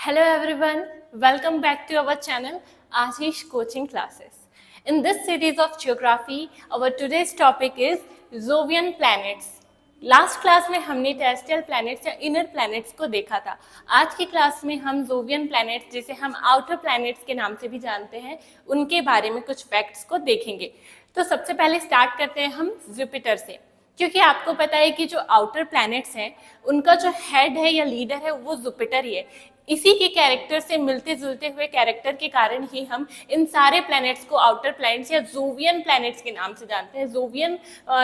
Hello everyone, welcome back to our channel Ashish Coaching Classes. In this series of geography, our today's topic is Jovian planets. Last class में हमने terrestrial planets या inner planets को देखा था। आज की class में हम जोवियन प्लैनेट्स, जिसे हम आउटर प्लैनेट्स के नाम से भी जानते हैं, उनके बारे में कुछ फैक्ट्स को देखेंगे। तो सबसे पहले स्टार्ट करते हैं हम जुपिटर से, क्योंकि आपको पता है कि जो आउटर प्लैनेट्स हैं उनका जो हेड है या लीडर है वो जुपिटर ही है। इसी के कैरेक्टर से मिलते जुलते हुए कैरेक्टर के कारण ही हम इन सारे प्लैनेट्स को आउटर प्लैनेट्स या जोवियन प्लैनेट्स के नाम से जानते हैं। जोवियन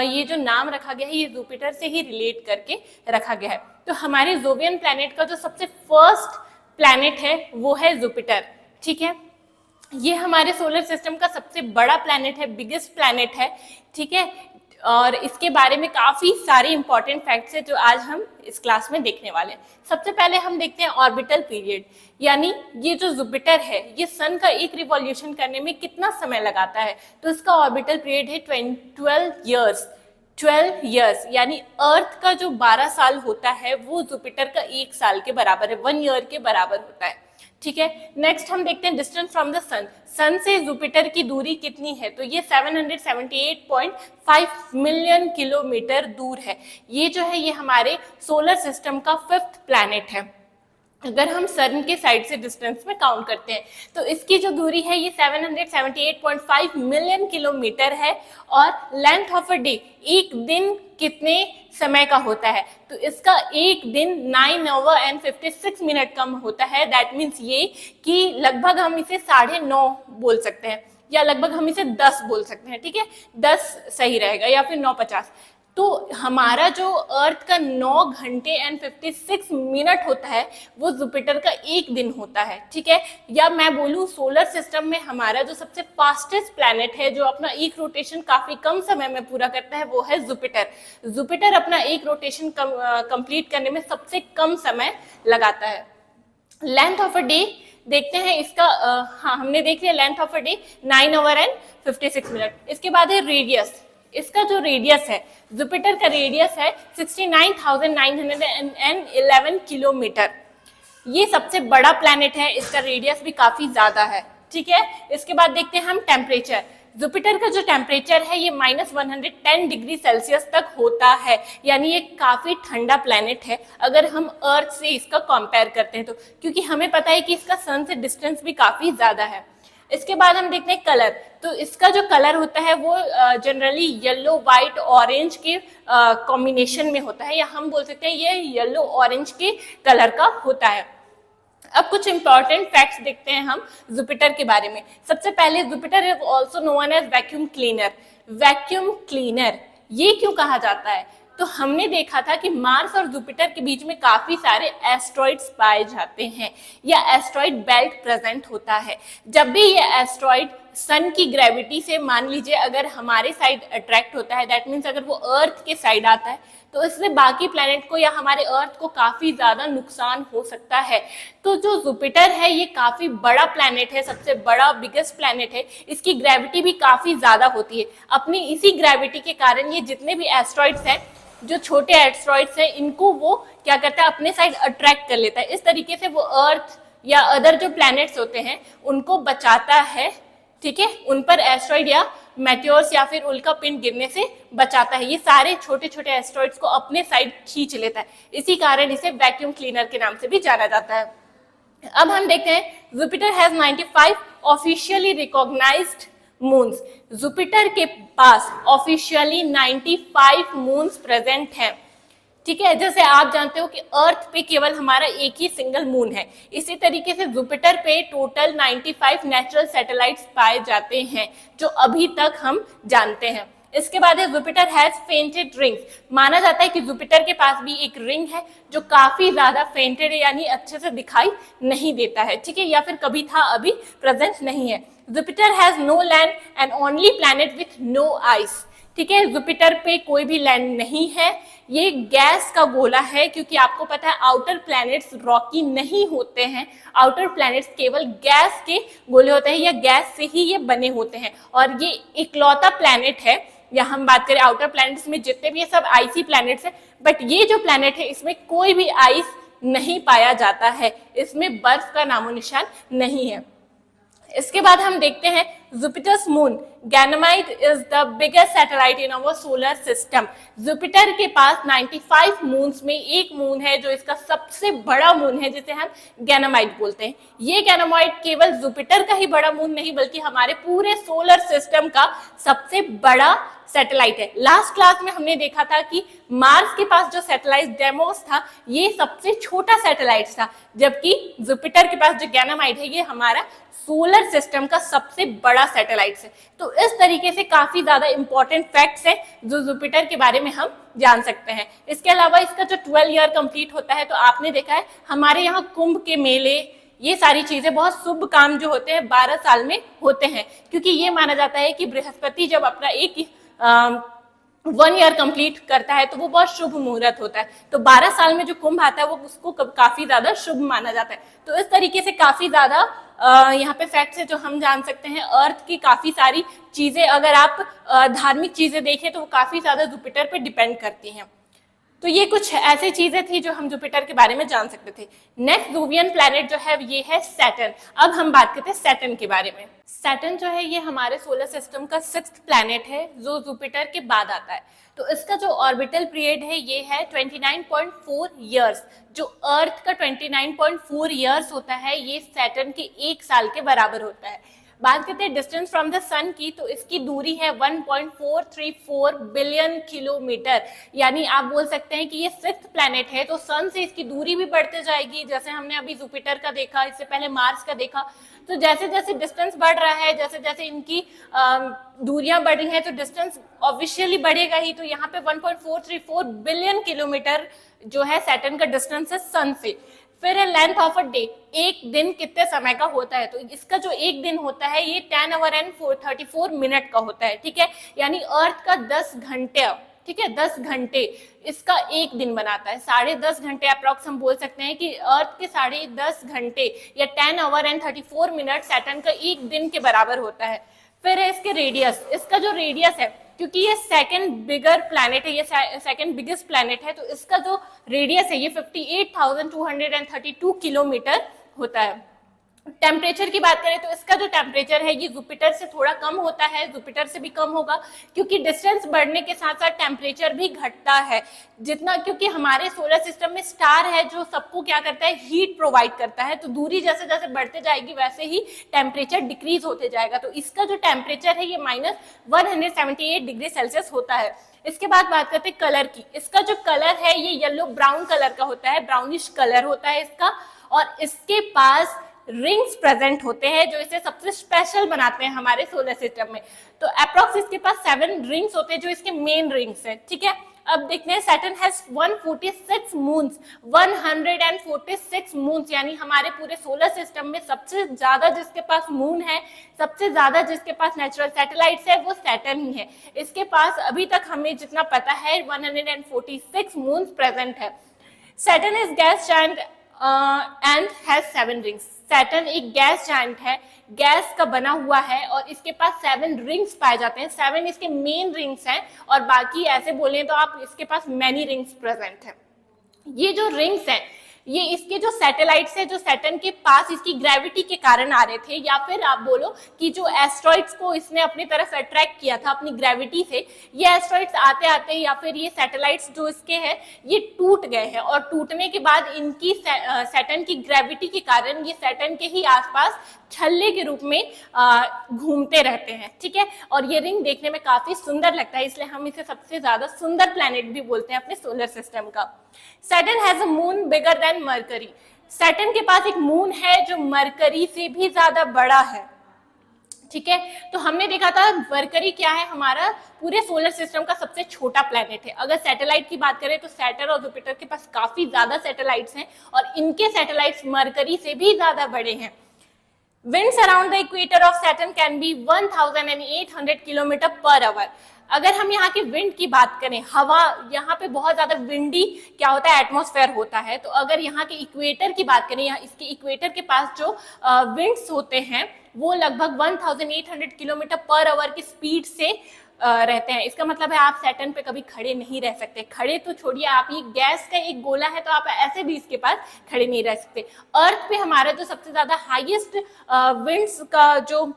ये जो नाम रखा गया है ये जुपिटर से ही रिलेट करके रखा गया है। तो हमारे जोवियन प्लैनेट का जो सबसे फर्स्ट प्लैनेट है वो है जुपिटर। ठीक है, ये हमारे सोलर सिस्टम का सबसे बड़ा प्लैनेट है, बिगेस्ट प्लैनेट है। ठीक है, और इसके बारे में काफी सारे इंपॉर्टेंट फैक्ट्स हैं जो आज हम इस क्लास में देखने वाले हैं। सबसे पहले हम देखते हैं ऑर्बिटल पीरियड, यानी ये जो जुपिटर है ये सन का एक रिवॉल्यूशन करने में कितना समय लगाता है। तो इसका ऑर्बिटल पीरियड है 12 ईयर्स, यानी अर्थ का जो 12 साल होता है वो जुपिटर का 1 साल के बराबर है, 1 ईयर के बराबर होता है। ठीक है, नेक्स्ट हम देखते हैं डिस्टेंस फ्रॉम द सन। सन से जुपिटर की दूरी कितनी है, तो ये 778.5 मिलियन किलोमीटर दूर है। ये जो है ये हमारे सोलर सिस्टम का 5th प्लैनेट है अगर हम सन के साइड से डिस्टेंस में काउंट करते हैं। तो इसकी जो दूरी है ये 778.5 मिलियन किलोमीटर है। और लेंथ ऑफ अ डे, एक दिन कितने समय का होता है, तो इसका एक दिन 9 आवर एंड 56 मिनट कम होता है। दैट मीन्स ये कि लगभग हम इसे 9.5 बोल सकते हैं, या लगभग हम इसे 10 बोल सकते हैं। ठीक है, 10 सही रहेगा, या फिर 9:50। तो हमारा जो अर्थ का 9 घंटे एंड 56 मिनट होता है वो जुपिटर का एक दिन होता है। ठीक है, या मैं बोलूं सोलर सिस्टम में हमारा जो सबसे फास्टेस्ट प्लैनेट है जो अपना एक रोटेशन काफी कम समय में पूरा करता है वो है जुपिटर। जुपिटर अपना एक रोटेशन कंप्लीट करने में सबसे कम समय लगाता है। लेंथ ऑफ अ डे देखते हैं इसका, हाँ हमने देख लिया length of a day 9 our and 56 minute. इसके बाद है रेडियस। इसका जो रेडियस है, जुपिटर का रेडियस है 69,911 किलोमीटर। ये सबसे बड़ा प्लैनेट है, इसका रेडियस भी काफी ज्यादा है। ठीक है, इसके बाद देखते हैं हम टेम्परेचर। जुपिटर का जो टेम्परेचर है ये -110 डिग्री सेल्सियस तक होता है, यानी ये काफी ठंडा प्लैनेट है अगर हम अर्थ से इसका कंपेयर करते हैं तो, क्योंकि हमें पता है कि इसका सन से डिस्टेंस भी काफी ज्यादा है। इसके बाद हम देखते हैं कलर। तो इसका जो कलर होता है वो जनरली येलो, व्हाइट, ऑरेंज के कॉम्बिनेशन में होता है, या हम बोल सकते हैं ये येलो ऑरेंज के कलर का होता है। अब कुछ इंपॉर्टेंट फैक्ट्स देखते हैं हम जुपिटर के बारे में। सबसे पहले Jupiter is also known as vacuum cleaner. Vacuum cleaner ये क्यों कहा जाता है, तो हमने देखा था कि मार्स और जुपिटर के बीच में काफी सारे एस्ट्रॉइड्स पाए जाते हैं, या एस्ट्रॉइड बेल्ट प्रेजेंट होता है। जब भी ये एस्ट्रॉइड सन की ग्रेविटी से, मान लीजिए अगर हमारे साइड अट्रैक्ट होता है, दैट मीन्स अगर वो अर्थ के साइड आता है, तो इससे बाकी प्लैनेट को या हमारे अर्थ को काफी ज्यादा नुकसान हो सकता है। तो जो जुपिटर है ये काफी बड़ा प्लैनेट है, सबसे बड़ा बिगेस्ट प्लैनेट है। इसकी ग्रेविटी भी काफी ज्यादा होती है। अपनी इसी ग्रेविटी के कारण ये जितने भी एस्ट्रॉइड्स हैं, जो छोटे एस्ट्रॉइड्स हैं, इनको वो क्या करता है, अपने साइड अट्रैक्ट कर लेता है। इस तरीके से वो अर्थ या अदर जो प्लैनेट्स होते हैं उनको बचाता है। ठीक है, उन पर एस्ट्रॉइड या मेटियोर्स या फिर उल्का पिंड गिरने से बचाता है। ये सारे छोटे छोटे एस्ट्रॉइड्स को अपने साइड खींच लेता है, इसी कारण इसे वैक्यूम क्लीनर के नाम से भी जाना जाता है। अब हम देखते हैं Jupiter has 95 officially recognised moons. Jupiter के पास ऑफिशियली 95 मून्स प्रेजेंट हैं। ठीक है, जैसे आप जानते हो कि अर्थ पे केवल हमारा एक ही सिंगल मून है, इसी तरीके से जुपिटर पे टोटल 95 नेचुरल सैटेलाइट्स पाए जाते हैं जो अभी तक हम जानते हैं। इसके बाद है जुपिटर हैज फेंटेड रिंग्स। माना जाता है कि जुपिटर के पास भी एक रिंग है जो काफी ज्यादा फेंटेड है, यानी अच्छे से दिखाई नहीं देता है। ठीक है, या फिर कभी था, अभी प्रेजेंट नहीं है। Jupiter has no land and only planet with no ice. ठीक है, जुपिटर पे कोई भी लैंड नहीं है, ये गैस का गोला है, क्योंकि आपको पता है आउटर प्लैनेट्स रॉकी नहीं होते हैं। आउटर प्लैनेट्स केवल गैस के गोले होते हैं, या गैस से ही ये बने होते हैं, और ये इकलौता प्लैनेट है, या हम बात करें आउटर प्लैनेट्स में जितने भी ये सब आइसी प्लैनेट्स है, बट ये जो प्लैनेट है इसमें कोई भी आइस नहीं पाया जाता है, इसमें बर्फ का नामो निशान नहीं है। इसके बाद हम देखते हैं Jupiter's moon. Ganymede is the biggest satellite in our solar system. Jupiter के पास 95 मून्स में एक मून है जो इसका सबसे बड़ा मून है, जिसे हम गैनमाइड बोलते हैं। ये गैनमाइड केवल जुपिटर का ही बड़ा मून नहीं बल्कि हमारे पूरे सोलर सिस्टम का सबसे बड़ा सैटेलाइट है। लास्ट क्लास में हमने देखा था कि मार्स के पास जो सैटेलाइट डेमोस था ये सबसे छोटा सैटेलाइट था, जबकि जुपिटर के पास जो गैनमाइड है ये हमारा सोलर सिस्टम का सबसे बड़ा सैटेलाइट है। तो इस तरीके से काफी ज्यादा इंपॉर्टेंट फैक्ट्स हैं जो जुपिटर के बारे में हम जान सकते हैं। इसके अलावा इसका जो 12 ईयर कंप्लीट होता है, तो आपने देखा है हमारे यहाँ कुंभ के मेले, ये सारी चीजें, बहुत शुभ काम जो होते हैं 12 साल में होते हैं, क्योंकि ये माना जाता है कि बृहस्पति जब अपना एक 1 ईयर कंप्लीट करता है तो वो बहुत शुभ मुहूर्त होता है। तो 12 साल में जो कुंभ आता है वो उसको काफी ज्यादा शुभ माना जाता है। तो इस तरीके से काफी ज्यादा यहाँ पे फैक्ट्स है जो हम जान सकते हैं। अर्थ की काफी सारी चीजें, अगर आप धार्मिक चीजें देखें तो वो काफी ज्यादा जुपिटर पे डिपेंड करती हैं। तो ये कुछ ऐसी चीजें थी जो हम जुपिटर के बारे में जान सकते थे। नेक्स्ट जोवियन प्लैनेट जो है ये है सैटर्न। अब हम बात करते हैं सैटर्न के बारे में। सैटर्न जो है ये हमारे सोलर सिस्टम का 6th प्लैनेट है जो जुपिटर के बाद आता है। तो इसका जो ऑर्बिटल पीरियड है ये है 29.4 ईयर्स। जो अर्थ का 29.4 ईयर्स होता है ये सैटर्न के 1 साल के बराबर होता है। बात करते हैं डिस्टेंस फ्रॉम द सन की, तो इसकी दूरी है 1.434 बिलियन किलोमीटर। यानी आप बोल सकते हैं कि ये 6th प्लैनेट है, तो सन से इसकी दूरी भी बढ़ते जाएगी। जैसे हमने अभी जुपिटर का देखा, इससे पहले मार्स का देखा। तो जैसे जैसे डिस्टेंस बढ़ रहा है, जैसे जैसे इनकी दूरियां बढ़ रही हैं, तो डिस्टेंस ऑब्वियसली बढ़ेगा ही। तो यहाँ पे 1.434 बिलियन किलोमीटर जो है सैटर्न का डिस्टेंस है सन से। फिर है लेंथ ऑफ अ डे, एक दिन कितने समय का होता है। तो इसका जो एक दिन होता है ये 10 आवर एंड 34 मिनट का होता है, ठीक है। यानी अर्थ का 10 घंटे, ठीक है, 10 घंटे इसका एक दिन बनाता है। 10.5 घंटे अप्रॉक्स हम बोल सकते हैं कि अर्थ के 10.5 घंटे या 10 आवर एंड 34 मिनट सैटर्न का एक दिन के बराबर होता है। फिर है इसके रेडियस। इसका जो रेडियस है, क्योंकि ये सेकंड बिगर प्लैनेट है, ये सेकंड बिगेस्ट प्लैनेट है, तो इसका जो रेडियस है ये 58,232 किलोमीटर होता है। टेम्परेचर की बात करें तो इसका जो टेम्परेचर है ये जुपिटर से थोड़ा कम होता है, जुपिटर से भी कम होगा, क्योंकि डिस्टेंस बढ़ने के साथ साथ टेम्परेचर भी घटता है जितना, क्योंकि हमारे सोलर सिस्टम में स्टार है जो सबको क्या करता है, हीट प्रोवाइड करता है। तो दूरी जैसे जैसे बढ़ते जाएगी वैसे ही टेम्परेचर डिक्रीज होते जाएगा। तो इसका जो टेम्परेचर है ये -178 डिग्री सेल्सियस होता है। इसके बाद बात करते हैं कलर की। इसका जो कलर है ये येलो ब्राउन कलर का होता है, ब्राउनिश कलर होता है इसका, और इसके पास रिंग्स प्रेजेंट होते हैं जो इसे सबसे स्पेशल बनाते हैं हमारे सोलर सिस्टम में। तो अप्रॉक्स इसके पास 7 रिंग्स होते हैं जो इसके मेन रिंग्स हैं, ठीक है। अब देखते हैं सैटर्न हैज 146 मून्स, 146 मून्स, यानी हमारे पूरे सोलर सिस्टम में सबसे ज्यादा जिसके पास मून है, सबसे ज्यादा जिसके पास नेचुरल सैटेलाइट्स है वो सैटर्न ही है। इसके पास अभी तक हमें जितना पता है 146 मून्स प्रेजेंट है। Saturn is gas giant and has 7 rings. Saturn एक गैस जायंट है, गैस का बना हुआ है, और इसके पास 7 रिंग्स पाए जाते हैं। 7 इसके मेन रिंग्स हैं, और बाकी ऐसे बोले तो आप इसके पास मैनी रिंग्स प्रेजेंट है। ये जो रिंग्स हैं ये इसके जो सैटेलाइट्स है जो सैटर्न के पास इसकी ग्रेविटी के कारण आ रहे थे, या फिर आप बोलो कि जो एस्ट्रॉइड्स को इसने अपनी तरफ अट्रैक्ट किया था अपनी ग्रेविटी से, ये एस्ट्रॉइड्स आते आते या फिर ये सैटेलाइट्स जो इसके हैं ये टूट गए हैं, और टूटने के बाद इनकी सैटर्न की ग्रेविटी के कारण ये सैटर्न के ही आसपास छल्ले के रूप में घूमते रहते हैं, ठीक है। और ये रिंग देखने में काफी सुंदर लगता है, इसलिए हम इसे सबसे ज्यादा सुंदर प्लैनेट भी बोलते हैं अपने सोलर सिस्टम का। Saturn has a moon bigger than mercury. Saturn के पास एक मून है जो मरकरी से भी ज्यादा बड़ा है, ठीक है। तो हमने देखा था मरकरी क्या है, हमारा पूरे सोलर सिस्टम का सबसे छोटा प्लैनेट है। अगर सैटेलाइट की बात करें तो सैटर्न और जुपिटर के पास काफी ज्यादा सैटेलाइट्स हैं, और इनके सैटेलाइट्स मरकरी से भी ज्यादा बड़े हैं। Winds around the equator of Saturn can be 1800 kilometre per hour. अगर हम यहाँ के विंड की बात करें, हवा यहाँ पे बहुत ज्यादा विंडी क्या होता है, एटमॉस्फेयर होता है। तो अगर यहाँ के इक्वेटर की बात करें, यहाँ इसके इक्वेटर के पास जो विंड्स होते हैं वो लगभग 1800 किलोमीटर पर आवर की स्पीड से रहते हैं। इसका मतलब है आप सैटर्न पे कभी खड़े नहीं रह सकते। खड़े तो छोड़िए, आप ये गैस का एक गोला है तो आप ऐसे भी इसके पास खड़े नहीं रह सकते। अर्थ पे हमारा जो सबसे ज्यादा हाईएस्ट विंड्स का जो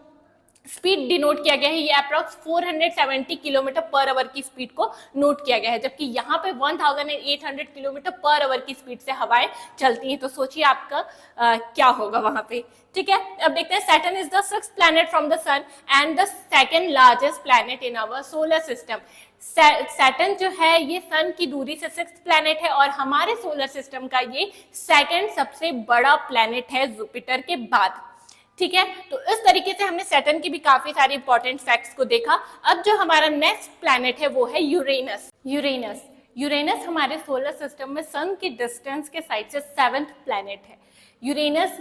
स्पीड डिनोट किया गया है, ये अप्रॉक्स 470 किलोमीटर पर आवर की स्पीड को नोट किया गया है, जबकि यहाँ पे 1800 किलोमीटर पर आवर की स्पीड से हवाएं चलती हैं। तो सोचिए आपका क्या होगा वहां पे। ठीक है, अब देखते हैं Saturn is the 6th planet from the sun and the second largest planet in our solar system. Saturn जो है ये सन की दूरी से 6th प्लैनेट है और हमारे सोलर सिस्टम का ये सेकंड सबसे बड़ा प्लैनेट है जुपिटर के बाद। ठीक है, तो इस तरीके से हमने सैटर्न की भी काफी सारे इंपॉर्टेंट फैक्ट्स को देखा। अब जो हमारा नेक्स्ट प्लैनेट है वो है यूरेनस। यूरेनस हमारे सोलर सिस्टम में सन की डिस्टेंस के साइड से 7th प्लैनेट है। यूरेनस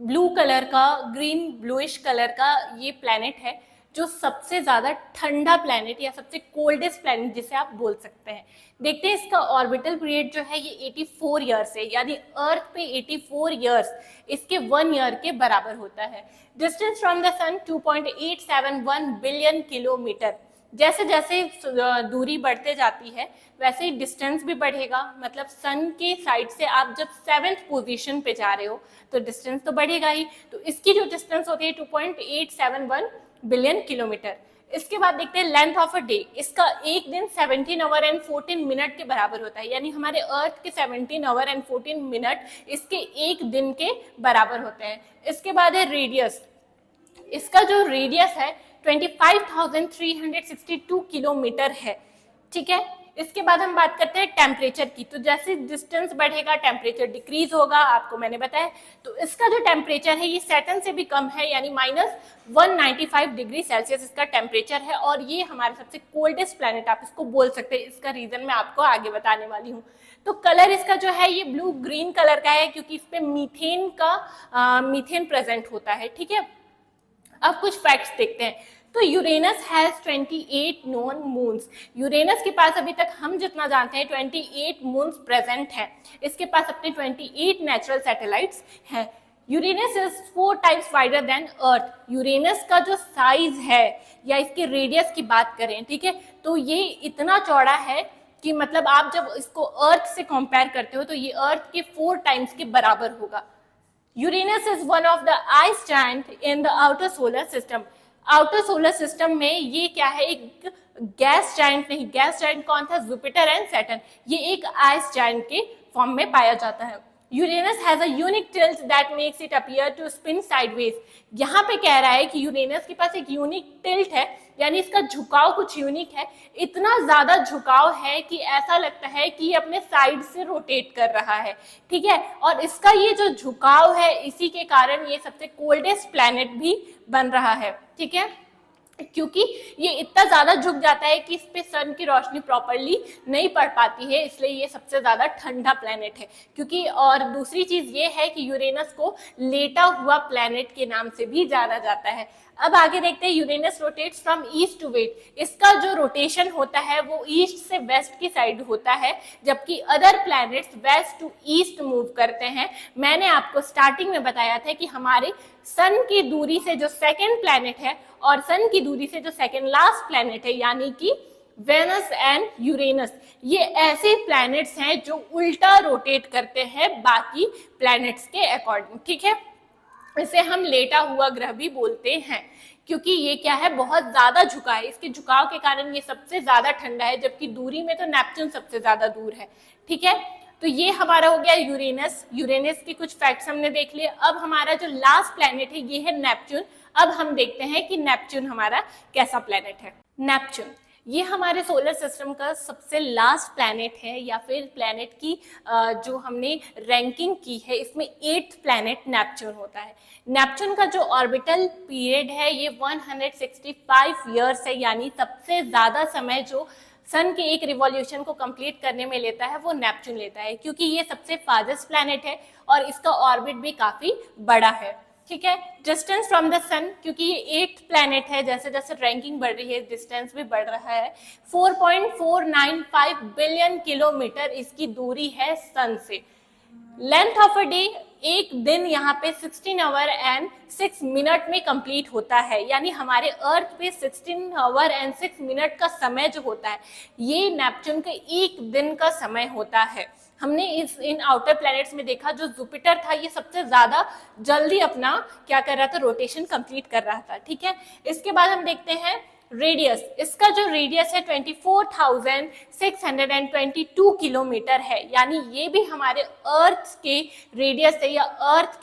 ब्लू कलर का, ग्रीन ब्लूइश कलर का ये प्लैनेट है, जो सबसे ज्यादा ठंडा प्लैनेट या सबसे कोल्डेस्ट प्लैनेट जिसे आप बोल सकते हैं। देखते हैं इसका ऑर्बिटल पीरियड जो है ये 84 ईयर्स है, यानी अर्थ पे 84 ईयर्स इसके 1 ईयर के बराबर होता है। Distance from the sun 2.871 billion kilometre. जैसे जैसे दूरी बढ़ते जाती है वैसे ही डिस्टेंस भी बढ़ेगा। मतलब सन के साइड से आप जब 7th पोजीशन पे जा रहे हो तो डिस्टेंस तो बढ़ेगा ही। तो इसकी जो डिस्टेंस होती है 2.871 बिलियन किलोमीटर। इसके बाद देखते हैं लेंथ ऑफ अ डे। इसका एक दिन 17 आवर एंड 14 मिनट के बराबर होता है, यानी हमारे अर्थ के 17 आवर एंड 14 मिनट इसके एक दिन के बराबर होते हैं। इसके बाद है रेडियस। इसका जो रेडियस है 25,362 किलोमीटर है। ठीक है, इसके बाद हम बात करते हैं टेम्परेचर की। तो जैसे डिस्टेंस बढ़ेगा टेम्परेचर डिक्रीज होगा, आपको मैंने बताया। तो इसका जो टेम्परेचर है ये सैटर्न से भी कम है, यानी -195 डिग्री सेल्सियस इसका टेम्परेचर है और ये हमारे सबसे कोल्डेस्ट प्लैनेट आप इसको बोल सकते हैं। इसका रीजन मैं आपको आगे बताने वाली हूँ। तो कलर इसका जो है ये ब्लू ग्रीन कलर का है, क्योंकि इस पे मीथेन प्रेजेंट होता है। ठीक है, अब कुछ फैक्ट्स देखते हैं। तो Uranus has 28 known moons. Uranus के पास अभी तक हम जितना जानते हैं 28 मून्स प्रेजेंट है। इसके पास अपने 28 नेचुरल सैटेलाइट्स हैं। Uranus is 4 times wider than earth. Uranus का जो साइज है या इसके रेडियस की बात करें, ठीक है, तो ये इतना चौड़ा है कि मतलब आप जब इसको अर्थ से कंपेयर करते हो तो ये अर्थ के 4 टाइम्स के बराबर होगा। Uranus is one of the ice giant in the outer solar system. Outer solar system में ये क्या है, एक गैस जायंट नहीं। गैस जायंट कौन था? Jupiter and Saturn. ये एक आइस जायंट के फॉर्म में पाया जाता है। Uranus has a unique tilt that makes it appear to spin sideways. यहाँ पे कह रहा है कि यूरेनस के पास एक यूनिक टिल्ट है, यानी इसका झुकाव कुछ यूनिक है। इतना ज्यादा झुकाव है कि ऐसा लगता है कि ये अपने साइड से रोटेट कर रहा है। ठीक है, और इसका ये जो झुकाव है इसी के कारण ये सबसे कोल्डेस्ट प्लैनेट भी बन रहा है। ठीक है, क्योंकि ये इतना ज्यादा झुक जाता है कि इस पे सन की रोशनी प्रॉपरली नहीं पड़ पाती है, इसलिए ये सबसे ज्यादा ठंडा प्लैनेट है। क्योंकि और दूसरी चीज ये है कि यूरेनस को लेटा हुआ प्लैनेट के नाम से भी जाना जाता है। अब आगे देखते हैं, Uranus rotates from east to west. इसका जो रोटेशन होता है वो ईस्ट से वेस्ट की साइड होता है, जबकि other planets west to east move करते हैं। मैंने आपको स्टार्टिंग में बताया था कि हमारे सन की दूरी से जो सेकंड प्लैनेट है और सन की दूरी से जो सेकंड लास्ट प्लैनेट है, यानी कि वेनस एंड यूरेनस, ये ऐसे प्लैनेट्स हैं जो उल्टा रोटेट करते हैं बाकी प्लैनेट्स के अकॉर्डिंग। ठीक है, इसे हम लेटा हुआ ग्रह भी बोलते हैं, क्योंकि ये क्या है, बहुत ज्यादा झुका है। इसके झुकाव के कारण ये सबसे ज्यादा ठंडा है, जबकि दूरी में तो नेपच्यून सबसे ज्यादा दूर है। ठीक है, तो ये हमारा हो गया यूरेनस। यूरेनस के कुछ फैक्ट्स हमने देख लिए। अब हमारा जो लास्ट प्लैनेट है ये है नेपच्यून। अब हम देखते हैं कि नेपच्यून हमारा कैसा प्लैनेट है। नेपच्यून ये हमारे सोलर सिस्टम का सबसे लास्ट प्लैनेट है, या फिर प्लैनेट की जो हमने रैंकिंग की है इसमें 8th प्लैनेट नेपच्यून होता है। नेपच्यून का जो ऑर्बिटल पीरियड है ये 165 ईयर्स है, यानी सबसे ज्यादा समय जो सन के एक रिवॉल्यूशन को कंप्लीट करने में लेता है वो नेपच्यून लेता है, क्योंकि ये सबसे फास्टेस्ट प्लैनेट है और इसका ऑर्बिट भी काफी बड़ा है। ठीक है, डिस्टेंस फ्रॉम द सन, क्योंकि ये 8th प्लैनेट है, जैसे जैसे रैंकिंग बढ़ रही है डिस्टेंस भी बढ़ रहा है। 4.495 बिलियन किलोमीटर इसकी दूरी है सन से। लेंथ ऑफ अ डे एक दिन यहाँ पे 16 आवर एंड 6 मिनट में कंप्लीट होता है। यानी हमारे अर्थ पे 16 आवर एंड 6 मिनट का समय जो होता है ये नेपच्यून का एक दिन का समय होता है। हमने इन आउटर प्लैनेट्स में देखा जो जुपिटर था ये सबसे ज्यादा जल्दी अपना क्या कर रहा था, रोटेशन कंप्लीट कर रहा था। ठीक है, इसके बाद हम देखते हैं रेडियस। इसका जो रेडियस है 24,622 किलोमीटर है। यानी ये भी हमारे अर्थ के रेडियस से या अर्थ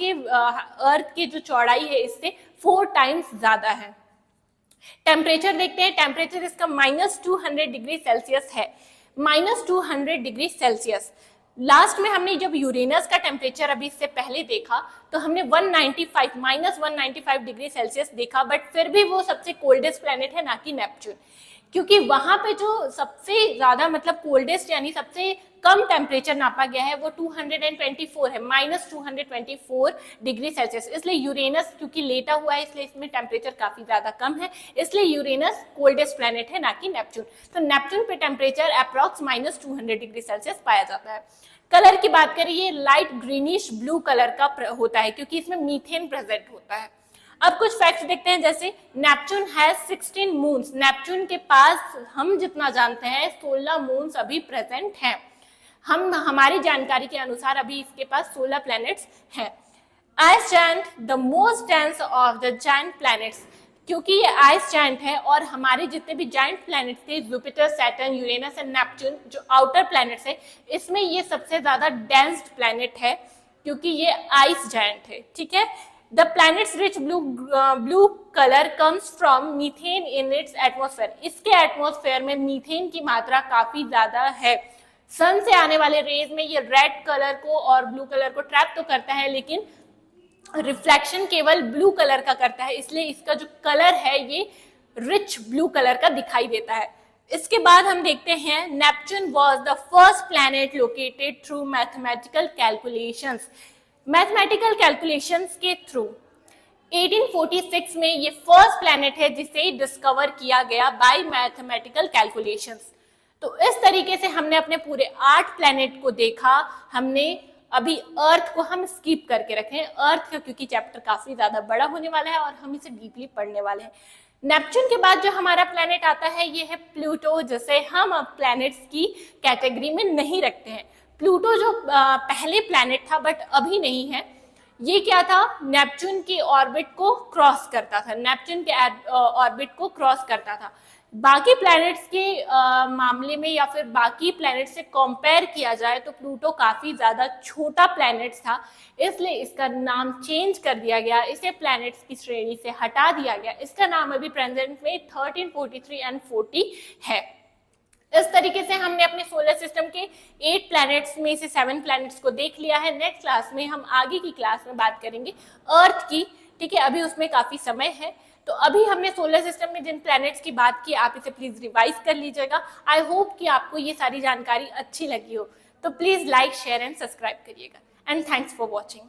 के जो चौड़ाई है इससे 4 टाइम्स ज्यादा है। टेम्परेचर देखते हैं, टेम्परेचर इसका -200 डिग्री सेल्सियस है, -200 डिग्री सेल्सियस। लास्ट में हमने जब यूरेनस का टेम्परेचर अभी इससे पहले देखा तो हमने -195 डिग्री सेल्सियस देखा, बट फिर भी वो सबसे कोल्डेस्ट प्लेनेट है, ना कि नेपच्यून, क्योंकि वहां पे जो सबसे ज्यादा मतलब कोल्डेस्ट यानी सबसे कम टेम्परेचर नापा गया है वो 224 है, -224 डिग्री सेल्सियस। इसलिए यूरेनस क्योंकि लेटा हुआ है इसलिए इसमें टेम्परेचर काफी ज्यादा कम है, इसलिए यूरेनस कोल्डेस्ट प्लेनेट है, ना कि नेपच्यून। तो नेपच्यून पे टेम्परेचर अप्रॉक्स -200 डिग्री सेल्सियस पाया जाता है। कलर की बात करें ये लाइट ग्रीनिश ब्लू कलर का होता है क्योंकि इसमें मीथेन प्रेजेंट होता है। अब कुछ फैक्ट्स देखते हैं, जैसे नेपच्यून हैज 16 मून्स। नेपच्यून के पास हम जितना जानते हैं 16 मून्स अभी प्रेजेंट हैं। हमारी जानकारी के अनुसार अभी इसके पास 16 प्लैनेट्स हैं। Ice giant the most dense of the giant planets, क्योंकि ये आइस जायंट है और हमारे जितने भी जायंट प्लैनेट्स थे Jupiter, Saturn, Uranus and Neptune जो आउटर प्लैनेट्स है इसमें ये सबसे ज्यादा डेंस्ड प्लैनेट है क्योंकि ये आइस जायंट है। ठीक है, The planet's rich blue color comes from methane in its atmosphere. इसके एटमॉस्फेयर में मीथेन की मात्रा काफी ज्यादा है। सन से आने वाले रेज में ये रेड कलर को और ब्लू कलर को ट्रैप तो करता है लेकिन रिफ्लेक्शन केवल ब्लू कलर का करता है, इसलिए इसका जो कलर है ये रिच ब्लू कलर का दिखाई देता है। इसके बाद हम देखते हैं Neptune was the first planet located through mathematical calculations. Mathematical calculations के थ्रू 1846 में ये फर्स्ट प्लैनेट है जिसे डिस्कवर किया गया बाय मैथमेटिकल कैलकुलेशंस। तो इस तरीके से हमने अपने पूरे 8 प्लैनेट को देखा। हमने अभी अर्थ को हम स्किप करके रखें, अर्थ का क्योंकि चैप्टर काफी ज्यादा बड़ा होने वाला है और हम इसे डीपली पढ़ने वाले हैं। नेपच्यून के बाद जो हमारा प्लैनेट आता है ये है प्लूटो, जिसे हम अब प्लैनेट्स की कैटेगरी में नहीं रखते हैं। प्लूटो जो पहले प्लैनेट था बट अभी नहीं है, ये क्या था, नेपच्यून की ऑर्बिट को क्रॉस करता था, नेपच्यून के ऑर्बिट को क्रॉस करता था। बाकी प्लैनेट्स के मामले में या फिर बाकी प्लैनेट से कंपेयर किया जाए तो प्लूटो काफी ज्यादा छोटा प्लैनेट था, इसलिए इसका नाम चेंज कर दिया गया, इसे प्लैनेट्स की श्रेणी से हटा दिया गया। इसका नाम अभी प्रेजेंट में 13, 43 एंड 40 है। इस तरीके से हमने अपने सोलर सिस्टम के 8 प्लैनेट्स में से 7 प्लैनेट्स को देख लिया है। नेक्स्ट क्लास में हम आगे की क्लास में बात करेंगे अर्थ की। ठीक है, अभी उसमें काफी समय है, तो अभी हमने सोलर सिस्टम में जिन प्लैनेट्स की बात की आप इसे प्लीज रिवाइज कर लीजिएगा। आई होप कि आपको ये सारी जानकारी अच्छी लगी हो, तो please like, share and subscribe करिएगा। And thanks for watching.